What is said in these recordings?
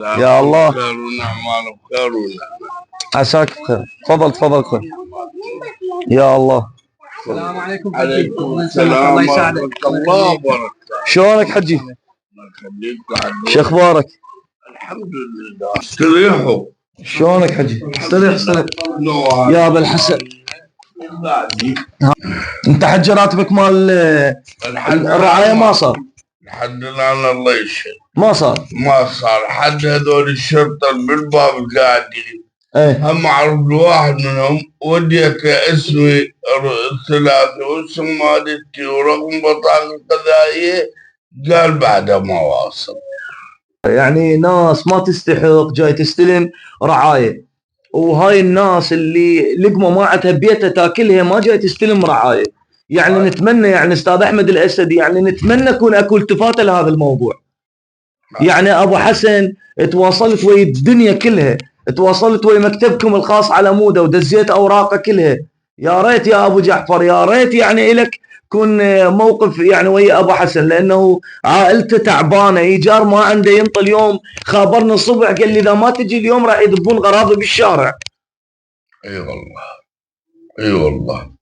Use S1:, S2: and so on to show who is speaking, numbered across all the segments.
S1: يا الله
S2: خير ونعم على خير ونعم.
S1: عساك بخير. تفضل تفضل خير. يا الله.
S3: السلام عليكم حجي.
S2: عليكم السلام ورحمة الله وبركاته.
S1: شلونك حجي؟
S2: الله يخليك.
S1: شو اخبارك؟
S2: الحمد لله. استريحوا.
S1: شلونك حجي؟ استريح استريح. يا ابا الحسن. انت حجي راتبك مال الرعاية ما صار؟
S2: الحمد لله الله يشهد.
S1: ما صار
S2: حد هذول الشرطة بالباب قاعدين.
S1: ايه
S2: هم اعرف واحد منهم وديت اسمي الثلاثي واسم والدتي ورقم بطاقة قضائية، قال بعدها ما واصل.
S1: يعني ناس ما تستحق جاي تستلم رعاية، وهاي الناس اللي لقمة ما عندها بيتها تاكلها ما جاي تستلم رعاية. يعني نتمنى يعني استاذ احمد الاسدي يعني نتمنى يكون اكو التفاته لهذا الموضوع. يعني ابو حسن تواصلت ويا الدنيا كلها، تواصلت ويا مكتبكم الخاص على موده ودزيت اوراقه كلها. يا ريت يا ابو جعفر، يا ريت يعني لك كون موقف يعني ويا ابو حسن، لانه عائلته تعبانه، ايجار ما عنده ينطي اليوم. خابرني الصبح قال لي اذا ما تجي اليوم راح يدبون غراضي بالشارع.
S2: اي والله اي والله.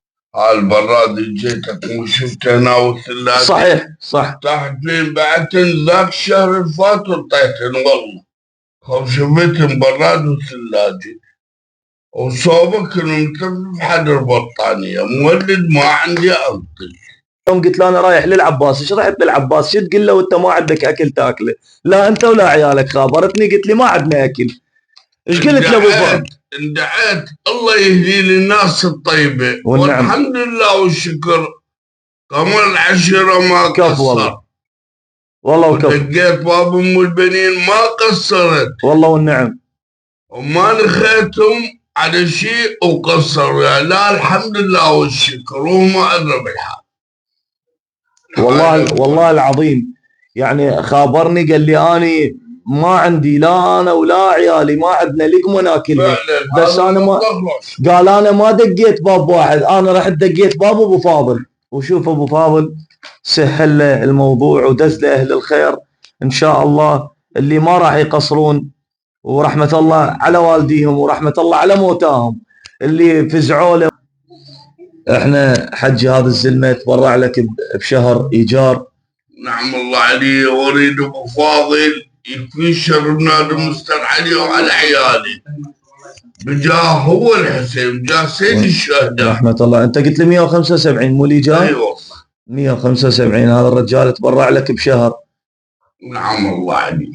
S2: البراد جيتك وشفت انا والثلاثي.
S1: صحيح صح.
S2: تحت لين بعتن ذاك الشهر اللي فات وطيتن والله. خوف شفتن براد وثلاجي وصوبك انهم في حد البطانية مولد ما عندي انطي.
S1: يوم قلت له انا رايح للعباس، ايش رحت للعباس؟ شو تقول له وانت ما عندك اكل تاكله؟ لا انت ولا عيالك. خابرتني قلت لي ما عندنا اكل. ايش قلت لابو فهد؟
S2: اندعيت الله يهدي للناس الطيبه والحمد لله والشكر. قمر العشره ما قصر
S1: والله وكفى.
S2: دقيت باب ام البنين ما قصرت
S1: والله والنعم.
S2: وما نخيتهم على شيء وقصروا. يعني لا الحمد لله والشكر وما ادرى بالحال.
S1: والله العظيم. يعني خابرني قال لي اني ما عندي لا انا ولا عيالي ما عندنا لقمه ناكلها. بس انا ما قال انا ما دقيت باب واحد، انا رحت دقيت باب ابو فاضل. وشوف ابو فاضل سهل له الموضوع ودز له اهل الخير ان شاء الله اللي ما راح يقصرون. ورحمه الله على والديهم ورحمه الله على موتاهم اللي فزعوا له. احنا حجي هذا الزلمه تبرع لك بشهر ايجار.
S2: نعم الله علي. واريد ابو فاضل يكفي شر بنادم مسترعلي وعلى عيالي بجاه هو الحسين بجاه سيد الشهداء
S1: رحمه الله. انت قلت لي 175 مو الايجار؟
S2: اي والله
S1: 175. هذا الرجال تبرع لك بشهر.
S2: نعم الله علي.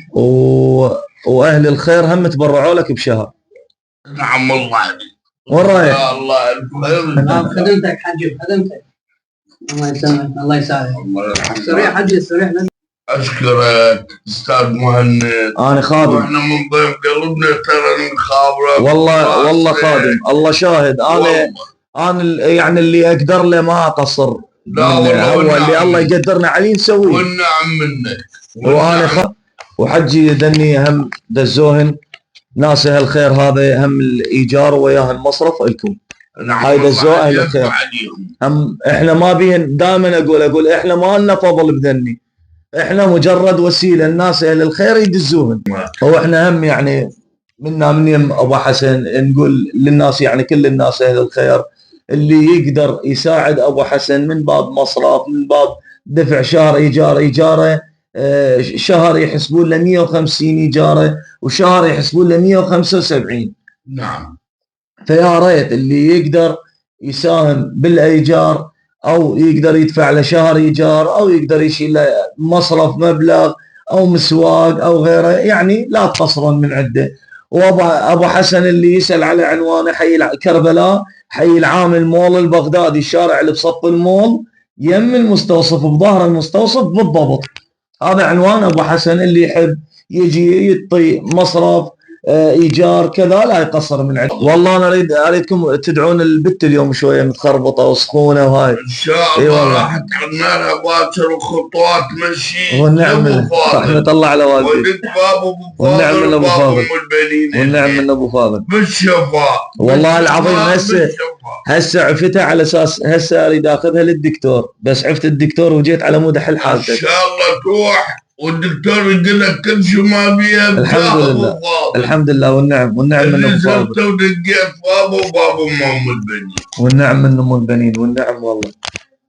S1: واهل الخير هم تبرعوا لك بشهر.
S2: نعم الله علي.
S1: وين رايح؟
S2: يا الله الخير.
S3: خدمتك حجي خدمتك. الله يسامحك الله يساعدك. استريح حجي استريح.
S2: اشكرك استاذ مهند.
S1: انا خادم.
S2: واحنا من ضيف قلبنا ترى نخابرك.
S1: والله خادم. الله شاهد. انا يعني اللي اقدر له ما اقصر.
S2: لا والله
S1: هو اللي الله يقدرنا عليه نسويه.
S2: والنعم منك.
S1: وانا وحجي ذني هم دزوهن ناس اهل الخير. هذا هم الايجار وياه المصرف لكم.
S2: نعم
S1: هاي دزوه اهل الخير. هم احنا ما بيهن. دائما اقول احنا ما لنا فضل بذني، احنا مجرد وسيله. الناس اهل الخير يدزوهن. هو احنا هم يعني منا من يم ابو حسن نقول للناس يعني كل الناس اهل الخير اللي يقدر يساعد ابو حسن من باب مصرف، من باب دفع شهر ايجاره شهر يحسبون له 150 ايجاره وشهر يحسبون له 175.
S2: نعم.
S1: فيا ريت اللي يقدر يساهم بالايجار او يقدر يدفع له شهر ايجار او يقدر يشيل له مصرف مبلغ او مسواق او غيره، يعني لا تقصرون من عنده. وابو حسن اللي يسال على عنوانه حي كربلاء، حي العامل مول البغدادي، الشارع اللي بصف المول يم المستوصف بظهر المستوصف بالضبط. هذا عنوان ابو حسن. اللي يحب يجي يعطي مصرف ايجار كذا لا يقصر من عنده. والله انا اريدكم تدعون البت اليوم شويه متخربطه وسخونه وهاي.
S2: ان شاء الله راح تعنا لها باكر وخطوات مشي.
S1: والنعم رحمه الله على والديك.
S2: ولد باب ابو فاضل.
S1: والنعم من ابو فاضل. والنعم من ابو فاضل.
S2: بالشفاء.
S1: والله العظيم هسه عفتها على اساس هسه اريد اخذها للدكتور، بس عفت الدكتور وجيت على مود احل حالتك.
S2: ان شاء الله تروح والدكتور يقول لك كل شيء ما بيها
S1: الحمد لله الحمم لله والنعم من ابو فاضل
S2: ودقيت بابه وبابه ما هم البنين
S1: والنعم من ام البنين والنعم والله.